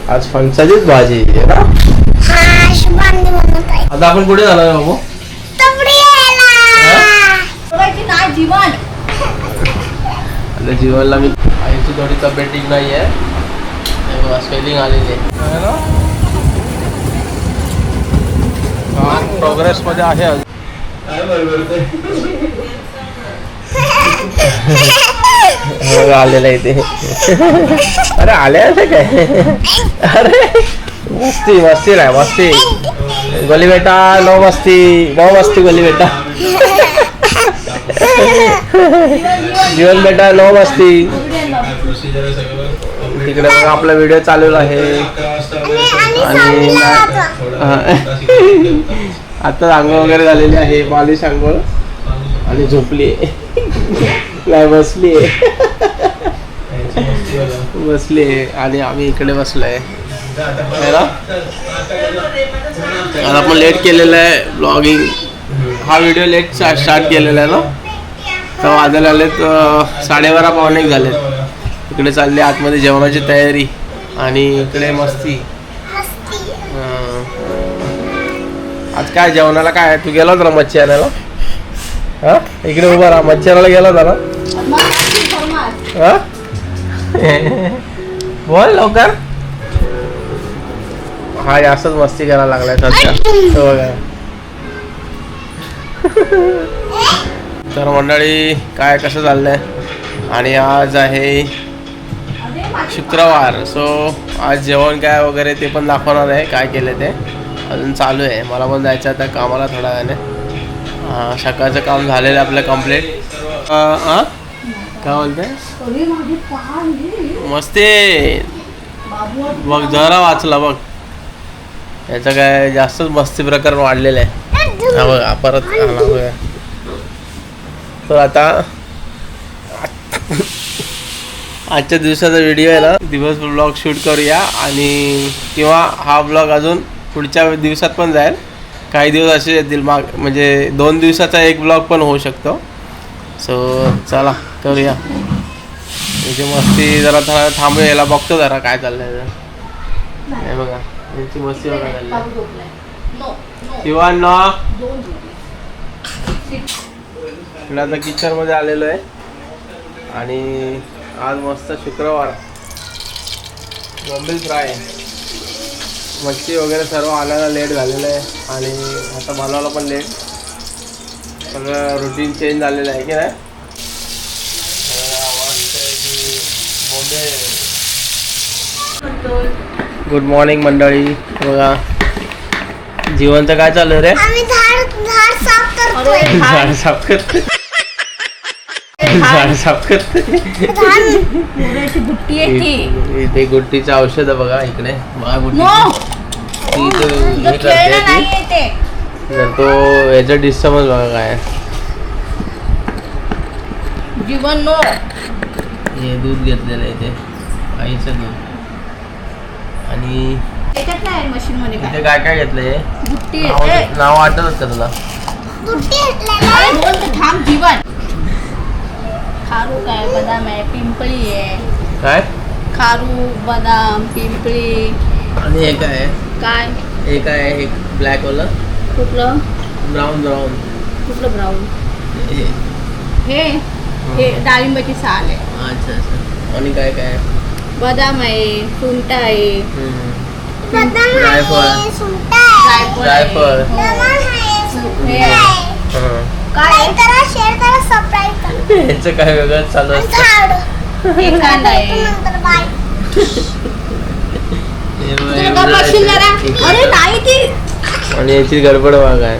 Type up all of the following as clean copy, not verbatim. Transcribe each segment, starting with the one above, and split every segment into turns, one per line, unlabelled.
आज फणसाचीच भाजी आहे ना. आता आपण कुठे जाणार आहे बाबू? आता जीवनला मी आईची थोडी तब्येत ठीक नाही आहे, स्वेलिंग आलेली आहे ना. प्रोग्रेस मध्ये आहे अजून. आलेला आहे ते. अरे आले असं काय? अरे मस्ती मस्ती नाही मस्ती. गोली बेटा नो मस्ती गोली बेटा. जीवन बेटा नो मस्ती. तिकडे बघा आपला व्हिडिओ चालू आहे आणि आता आंघोळ वगैरे झालेली आहे. मालिश आंघोळ आणि झोपली नाही बसली आणि आम्ही इकडे बसलोय. आता आपण लेट केलेलं आहे ब्लॉगिंग. हा व्हिडिओ लेट स्टार्ट केलेला आहे ना. तर वाजायला आलेत 12:30 पावणे झालेत. इकडे चालले आतमध्ये जेवणाची तयारी आणि इकडे मस्ती. आज काय जेवणाला काय? तू गेला होता ना मच्छी आणायला? हा इकडे उभा राहा. मच्छी आणायला गेला होता ना? हा बोल लवकर. हा असंच मस्ती करायला लागलाय सध्या बघा. तर मंडळी काय कसं चाललंय? आणि आज आहे शुक्रवार. सो आज जेवण काय वगैरे ते पण दाखवणार आहे. काय केलं ते अजून चालू आहे. मला पण जायचं आता कामाला थोड्या वेळाने. सकाळचं काम झालेलं आपलं कम्प्लीट. काय बोलते? मस्ती बघ जरा वाचला बघ. याचं काय जास्तच मस्ती प्रकरण वाढलेलं आहे. बघा परत आला बघा. तर आता आजच्या दिवसाचा व्हिडिओ आहे ना, दिवस ब्लॉग शूट करूया आणि किंवा हा ब्लॉग अजून पुढच्या दिवसात पण जाईल. काही दिवस असे येतील म्हणजे 2 दिवसाचा एक ब्लॉग पण होऊ शकतो. सो चला करूया. याची मस्ती जरा थांबूया. याला बघतो जरा काय चाललंय. हे बघा यांची मस्ती बघा चालली. शिवान आता किचन मध्ये आलेलो आहे आणि आज मस्त शुक्रवार बोंबील फ्राय मच्छी वगैरे सर्व आणायला लेट झालेलं आहे आणि आता बनवायला पण लेट. सगळं रुटीन चेंज झालेलं आहे की नाही. गुड मॉर्निंग मंडळी. बघा जीवनचं काय चालू रे? झाड साफ करतोय. इथे गुट्टीचं औषध बघा. इकडे बघा गुट्टी तर तो याचा डिस्टर्बन्स बघा काय.
जीवन नो
हे दूध घेतलेलं आहे ते आईचं दूध. आणि इथे काय काय घेतलंय? नाव आठवत का तुला?
जीवन खारू काय बदाम आहे पिंपळी आहे.
काय
खारू बदाम पिंपळी.
आणि हे काय?
काय
हे काय? हे ब्लॅक वाला
कुठलं?
ब्राऊन
कुठलं ब्राऊन? हे डाळिंबाची साल आहे.
अच्छा अच्छा. आणि काय काय?
बदाम आहे सुंठ आहे.
जायफळ याचं काय वेगळंच चालू असतं. आणि याची गडबड बघ आहे.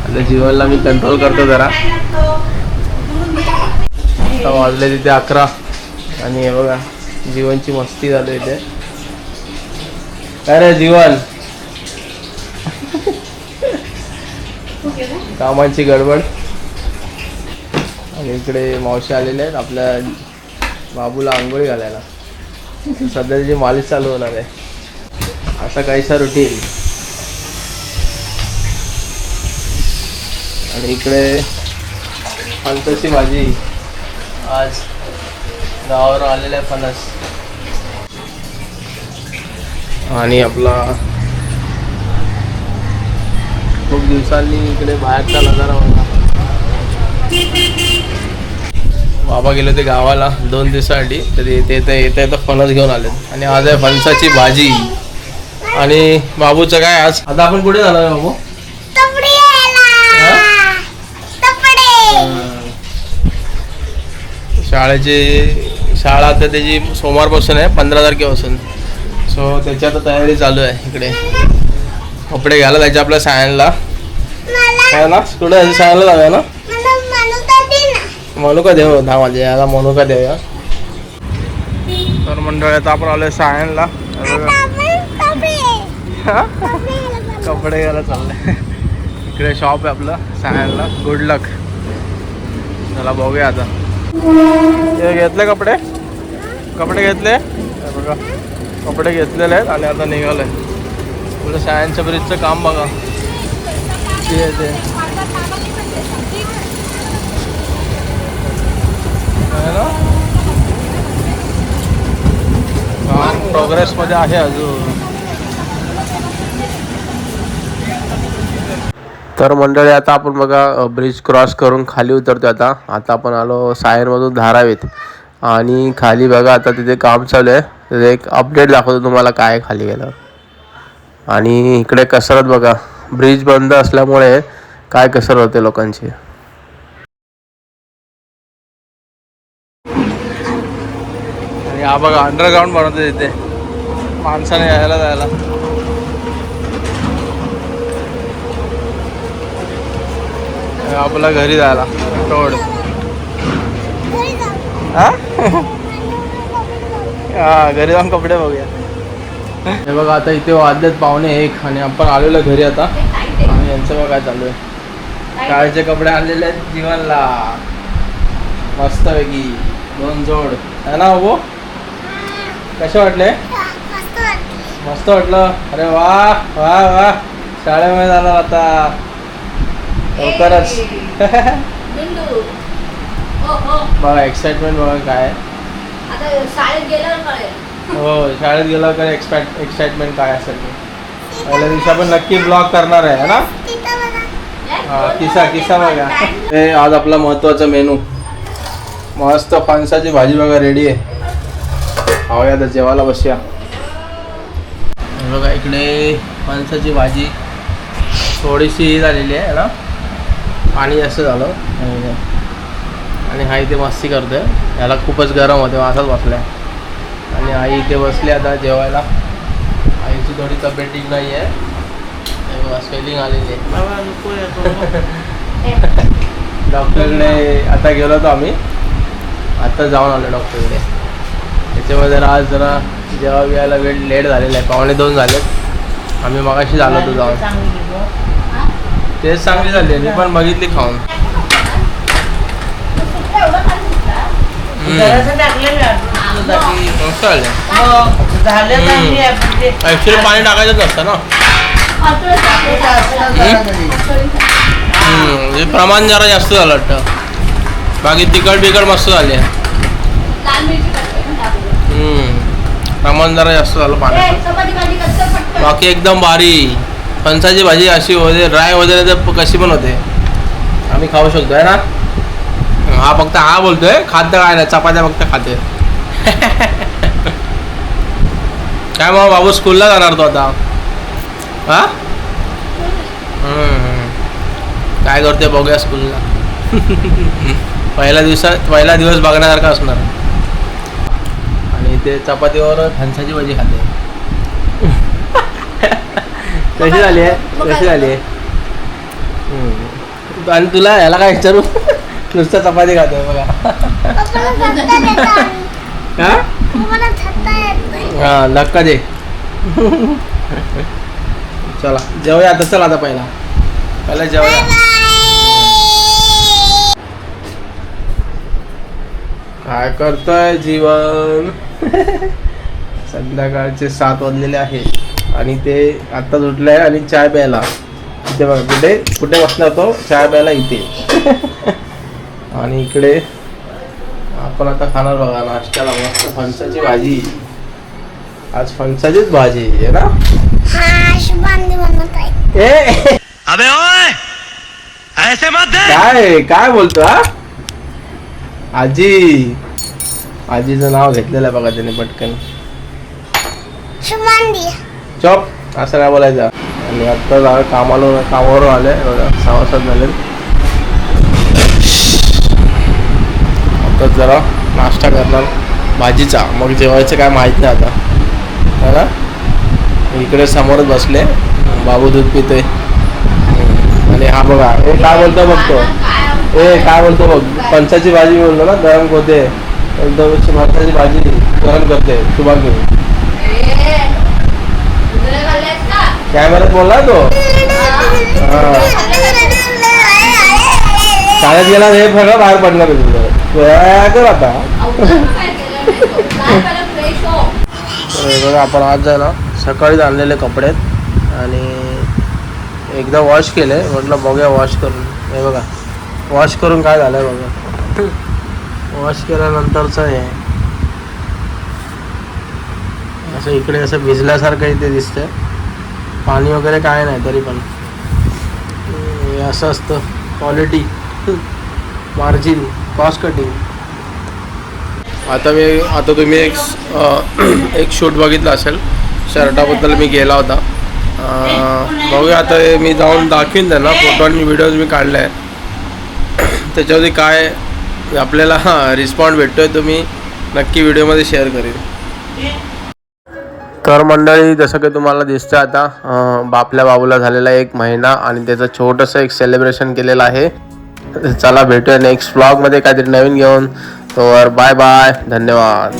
आता जीवनला मी कंट्रोल करतो जरा. आता वाजले तिथे 11 आणि हे बघा जीवनची मस्ती चालू इथे. काय रे जीवन? कामाची गडबड. आणि इकडे मावशी आलेले आहेत आपल्या बाबूला आंघोळी घालायला. सध्या त्याची मालिश चालू होणार आहे. असा काहीसा रुटीन. आणि इकडे फणसाची भाजी आज गावावर आलेला आहे फणस. आणि आपला खूप दिवसांनी इकडे बाहेरचा नजारा बघा. बाबा गेले होते गावाला 2 दिवसासाठी, तर येता फणस घेऊन आले. आणि आज आहे फणसाची भाजी. आणि बाबूचं काय आज? आता आपण कुठे जाणार आहे बाबू? शाळा आता त्याची सोमवारपासून आहे, 15 तारखेपासून. सो त्याची आता तयारी चालू आहे. इकडे कपडे घ्यायला जायचे आपल्या सायनला आहे ना. कुठे सायनला जाऊया ना. मनुका देऊ ना माझे याला मनुका देऊया. तर मंडळी आता आपण आलोय सायनला. कपडे घ्यायला चाललंय. इकडे शॉप आहे आपलं सायनला. गुड लक. चला बघूया आता. हे घेतले कपडे घेतले बघा. कपडे घेतलेले आहेत आणि आता निघालोय. आपलं सायनच्या ब्रिजचं काम बघा. ते काम प्रोग्रेसमध्ये आहे अजून. तर मंडळी आता आपण बघा ब्रिज क्रॉस करून खाली उतरतो. आता आपण आलो सायनमधून धारावीत. आणि खाली बघा आता तिथे काम चालू आहे. तिथे एक अपडेट दाखवतो तुम्हाला काय खाली गेलं. आणि इकडे कसरत बघा. ब्रिज बंद असल्यामुळे काय कसरत होते लोकांची. आणि हा बघा अंडरग्राऊंड बनवते तिथे माणसाने यायला जायला. आपला घरी जायला रोड. हा घरी जाऊन कपडे बघूया. हे बघा आता इथे वाजलेत 1:45 आणि आपण आलेलो घरी आता. आणि यांचं बघा काय चालू आहे. शाळेचे कपडे आणलेले आहेत जीवनला मस्तपैकी 2 जोड आहे ना बाबू. कसे वाटले? मस्त वाटलं. अरे वा वा वा. शाळेमध्ये जाणार आता लवकरच. बघा एक्साइटमेंट बघा काय. हो शाळेत गेल्यावर काय एक्साइटमेंट काय असेल ते. पहिल्या दिवशी आपण नक्की ब्लॉग करणार आहे ना. किस्सा बघा. हे आज आपला महत्वाचा मेनू. मस्त फणसाची भाजी बघा रेडी आहे. खाऊया तर जेवायला बसूया. बघा इकडे फणसाची भाजी थोडीशी ही झालेली आहे ना. पाणी जास्त झालं. आणि हा इथे मस्ती करतोय. याला खूपच गरम होते असाच बसलाय. आणि आई इथे बसली आता जेवायला. आईची थोडी तब्येत ठीक नाही आहे. स्वेलिंग आलेली आहे. डॉक्टरकडे आता गेलो होतो आम्ही. आता जाऊन आलो डॉक्टरकडे. त्याच्यामध्ये आज जरा जेव्हा यायला वेळ लेट झालेला आहे. 1:45 झालेत. आम्ही मगाशी झालो होतो जाऊन. तेच चांगली झाली. मी पण बघितली खाऊन. ऍक्च्युली पाणी टाकायचंच नसतं ना. प्रमाण जरा जास्त झालं वाटतं. बाकी तिखट मस्त झाले. प्रमाण जरा जास्त झालं पाण्याचं. बाकी एकदम भारी. फणसाची भाजी अशी होते ड्राय वगैरे तर कशी पण होते. आम्ही खाऊ शकतो आहे ना. हा फक्त हा बोलतोय खाद्य काय नाही. चपात्या फक्त खाते. काय मग बाबू स्कूलला जाणार तो आता. हा काय करते बघूया स्कूलला. पहिला दिवस बघण्यासारखा असणार. आणि ते चपातीवर फणसाची भाजी खाते. कशी झाली आहे. आणि तुला याला काय विचारू. नुसतं चपाती खातोय बघा. हा धक्का दे. चला जेवूया आता. चला आता पहिला जेवूया. काय करतोय जीवन. संध्याकाळचे 7 वाजलेले आहे. आणि ते आत्ताच उठले आहे आणि चाय प्यायला. इथे बघा कुठे बसला तो चाय प्यायला इथे. आणि इकडे आपण आता खाणार बघा नाश्त्याला मस्त फणसाची भाजी. आज फणसाचीच भाजी आहे ना. ए
अबे ओए ऐसे मत दे.
काय काय बोलतो हा. आजी आजीचं नाव घेतलेलं आहे बघा त्याने पटकन. चॉप असं काय बोलायचं. आणि आता कामावरून आले बघा 6:07 झाले. आता जरा नाश्ता करणार भाजीचा, मग जेवायचं काय माहित नाही आता है ना. इकडे समोरच बसले बाबू दूध पितोय. आणि हा बघा ए काय बोलतो बघतो. ए काय बोलतो बघ. फणसाची भाजी बोललो ना गरम होते एकदम. फणसाची भाजी गरम करते सुबह घेऊन. कॅमेऱ्यात बोलला तो. शाळेत गेला हे सगळं बाहेर पडणार तुझं आता. बघा आपण आज जायला सकाळीच आणलेले कपडे आणि एकदा वॉश केले. म्हटलं बघूया वॉश करून. हे बघा वॉश करून काय झालंय बघा. वॉश केल्यानंतरचं हे असं इकडे असं भिजल्यासारखं इथे दिसतंय. पाणी वगैरे काय नाही तरी पण हे असं असतं. Quality margin cost cutting. आता तुम्ही एक शूट बघितला असेल शर्टाबद्दल मी गेला होता. बघूया आता मी जाऊन दाखवीन त्यांना फोटो आणि व्हिडिओज मी काढले आहेत. त्याच्यावरती काय आपल्याला रिस्पॉन्ड भेटतोय तो मी नक्की व्हिडिओमध्ये शेअर करेन. तर मंडळी जसं की तुम्हाला दिसतं आता आपल्या बाबूला झालेला 1 महिना आणि त्याचं छोटंसं एक सेलिब्रेशन केलेलं आहे. चला भेटूया नेक्स्ट व्लॉगमध्ये काहीतरी नवीन घेऊन. तर बाय बाय, धन्यवाद.